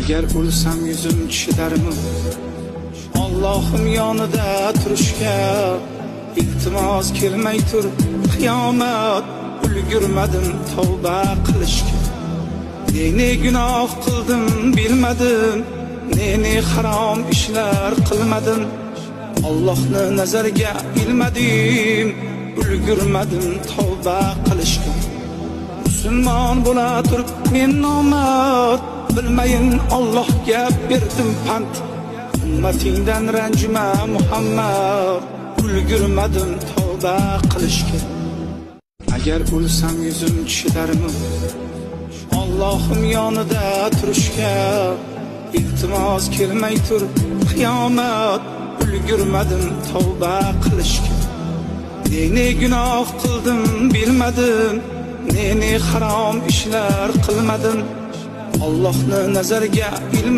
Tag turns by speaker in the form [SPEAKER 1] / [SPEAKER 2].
[SPEAKER 1] Agar o'lsam yuzim chidarmi Allohim yonida turishga iltimos kelmay tur qiyomat ulgurmadim tavba qilishga ne gunoh qildim bilmadim ne harom ishlar qilmadim Allohni nazariga ilmadim ulgurmadim tavba qilishga musulmon bo'la turib men nomard bilmayin Allohga berdim pand ummatingdan ranjima Muhammad ulgurmadim tavba qilishga agar o'lsam yuzim chidarmi Allohim yonida turishga iltimos kelmay tur qiyomat ulgurmadim tavba qilishga ne gunoh qildim bilmadim ne harom ishlar qilmadim Allohni nazariga ilmadim